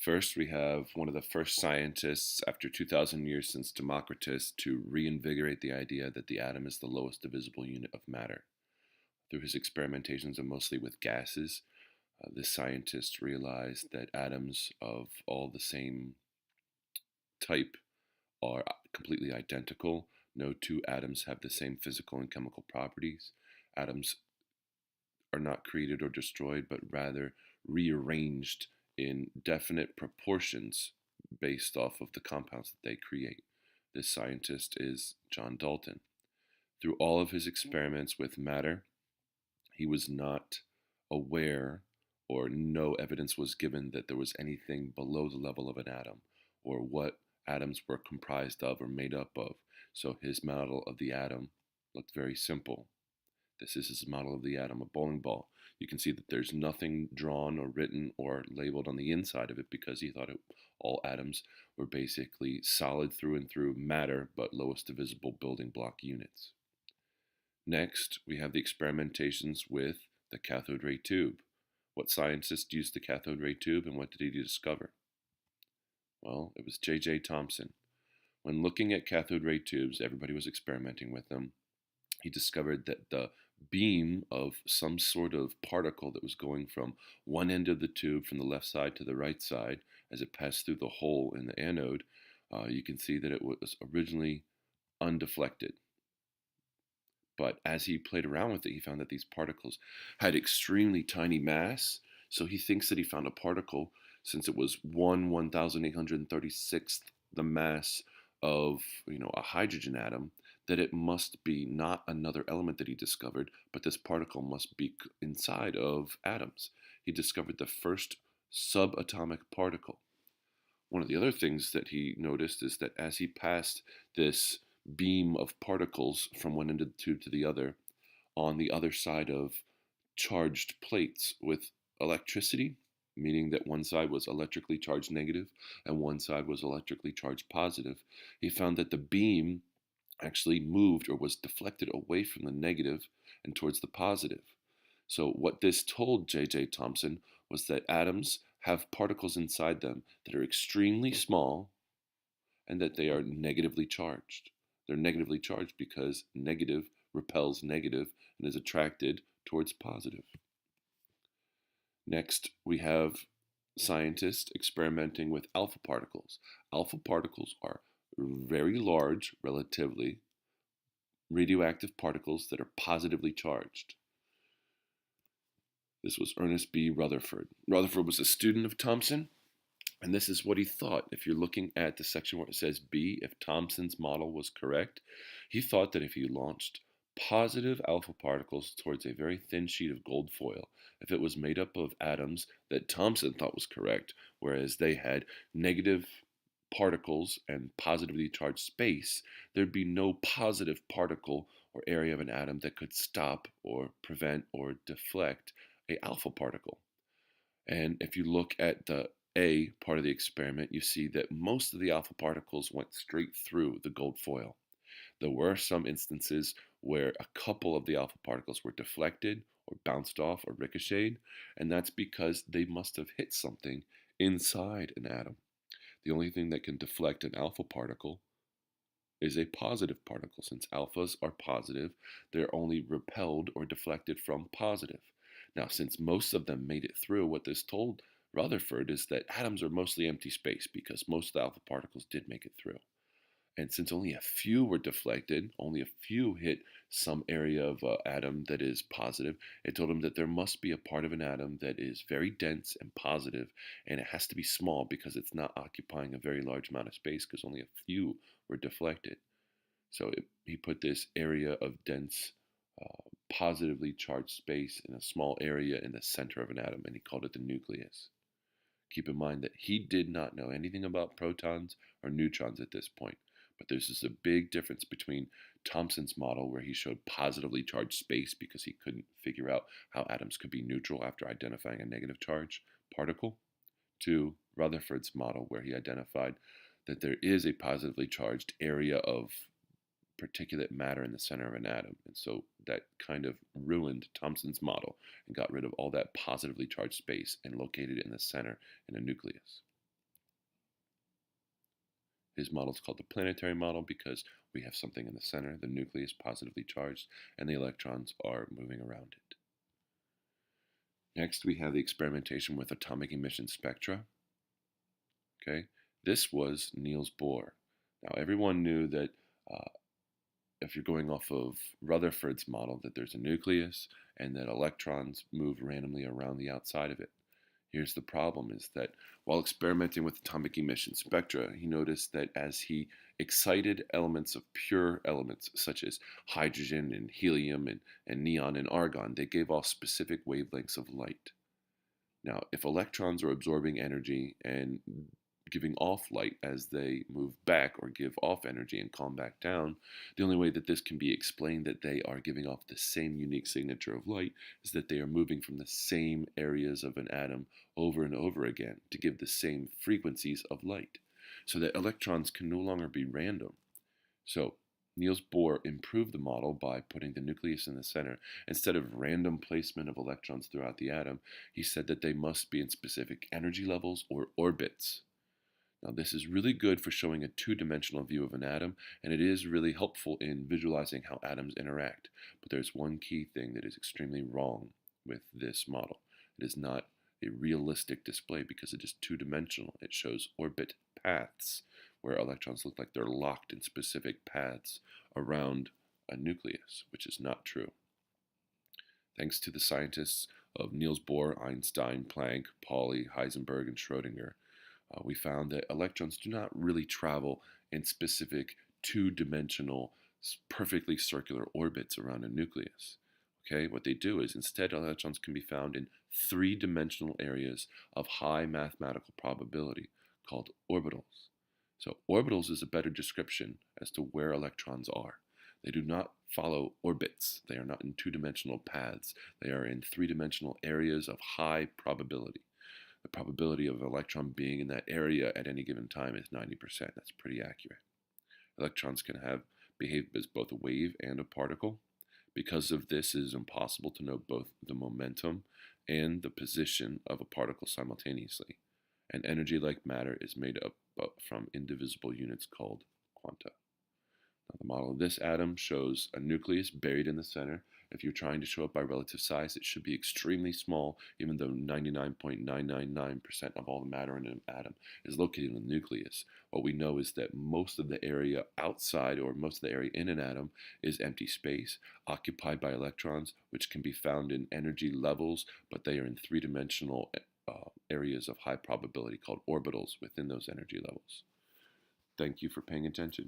First, we have one of the first scientists after 2,000 years since Democritus to reinvigorate the idea that the atom is the lowest divisible unit of matter. Through his experimentations, and mostly with gases, this scientist realized that atoms of all the same type are completely identical. No two atoms have the same physical and chemical properties. Atoms are not created or destroyed, but rather rearranged in definite proportions based off of the compounds that they create. This scientist is John Dalton. Through all of his experiments with matter, he was not aware, or no evidence was given that there was anything below the level of an atom or what atoms were comprised of or made up of. So his model of the atom looked very simple. This is his model of the atom, a bowling ball. You can see that there's nothing drawn or written or labeled on the inside of it because he thought all atoms were basically solid through and through matter, but lowest divisible building block units. Next, we have the experimentations with the cathode ray tube. What scientist used the cathode ray tube, and what did he discover? Well, it was J.J. Thomson. When looking at cathode ray tubes, everybody was experimenting with them. He discovered that the beam of some sort of particle that was going from one end of the tube from the left side to the right side as it passed through the hole in the anode, you can see that it was originally undeflected. But as he played around with it, he found that these particles had extremely tiny mass. So he thinks that he found a particle, since it was 1/1836th the mass of a hydrogen atom, that it must be not another element that he discovered, but this particle must be inside of atoms. He discovered the first subatomic particle. One of the other things that he noticed is that as he passed this beam of particles from one end of the tube to the other, on the other side of charged plates with electricity, meaning that one side was electrically charged negative and one side was electrically charged positive, he found that the beam actually moved or was deflected away from the negative and towards the positive. So what this told J.J. Thomson was that atoms have particles inside them that are extremely small and that they are negatively charged. They're negatively charged because negative repels negative and is attracted towards positive. Next, we have scientists experimenting with alpha particles. Alpha particles are very large, relatively, radioactive particles that are positively charged. This was Ernest B. Rutherford. Rutherford was a student of Thomson, and this is what he thought. If you're looking at the section where it says B, if Thomson's model was correct, he thought that if you launched positive alpha particles towards a very thin sheet of gold foil, if it was made up of atoms that Thomson thought was correct, whereas they had negative particles and positively charged space, there'd be no positive particle or area of an atom that could stop or prevent or deflect a alpha particle. And if you look at the A part of the experiment, you see that most of the alpha particles went straight through the gold foil. There were some instances where a couple of the alpha particles were deflected or bounced off or ricocheted, and that's because they must have hit something inside an atom. The only thing that can deflect an alpha particle is a positive particle. Since alphas are positive, they're only repelled or deflected from positive. Now, since most of them made it through, what this told Rutherford is that atoms are mostly empty space because most of the alpha particles did make it through. And since only a few were deflected, only a few hit some area of an atom that is positive, it told him that there must be a part of an atom that is very dense and positive, and it has to be small because it's not occupying a very large amount of space because only a few were deflected. So he put this area of dense, positively charged space in a small area in the center of an atom, and he called it the nucleus. Keep in mind that he did not know anything about protons or neutrons at this point. But there's just a big difference between Thomson's model, where he showed positively charged space because he couldn't figure out how atoms could be neutral after identifying a negative charge particle, to Rutherford's model, where he identified that there is a positively charged area of particulate matter in the center of an atom. And so that kind of ruined Thomson's model and got rid of all that positively charged space and located it in the center in a nucleus. His model is called the planetary model because we have something in the center, the nucleus positively charged, and the electrons are moving around it. Next, we have the experimentation with atomic emission spectra. Okay, this was Niels Bohr. Now, everyone knew that uh, if you're going off of Rutherford's model, that there's a nucleus and that electrons move randomly around the outside of it. Here's the problem is that while experimenting with atomic emission spectra, he noticed that as he excited elements of pure elements, such as hydrogen and helium and neon and argon, they gave off specific wavelengths of light. Now, if electrons are absorbing energy and giving off light as they move back or give off energy and calm back down, the only way that this can be explained that they are giving off the same unique signature of light is that they are moving from the same areas of an atom over and over again to give the same frequencies of light, so that electrons can no longer be random. So Niels Bohr improved the model by putting the nucleus in the center. Instead of random placement of electrons throughout the atom, he said that they must be in specific energy levels or orbits. Now, this is really good for showing a two-dimensional view of an atom, and it is really helpful in visualizing how atoms interact. But there's one key thing that is extremely wrong with this model. It is not a realistic display because it is two-dimensional. It shows orbit paths, where electrons look like they're locked in specific paths around a nucleus, which is not true. Thanks to the scientists of Niels Bohr, Einstein, Planck, Pauli, Heisenberg, and Schrödinger, we found that electrons do not really travel in specific two-dimensional, perfectly circular orbits around a nucleus. Okay, what they do is instead electrons can be found in three-dimensional areas of high mathematical probability called orbitals. So orbitals is a better description as to where electrons are. They do not follow orbits. They are not in two-dimensional paths. They are in three-dimensional areas of high probability. The probability of an electron being in that area at any given time is 90%. That's pretty accurate. Electrons can behave as both a wave and a particle. Because of this, it is impossible to know both the momentum and the position of a particle simultaneously. And energy, like matter, is made up from indivisible units called quanta. Now, the model of this atom shows a nucleus buried in the center. If you're trying to show it by relative size, it should be extremely small, even though 99.999% of all the matter in an atom is located in the nucleus. What we know is that most of the area outside, or most of the area in an atom, is empty space, occupied by electrons, which can be found in energy levels, but they are in three-dimensional areas of high probability called orbitals within those energy levels. Thank you for paying attention.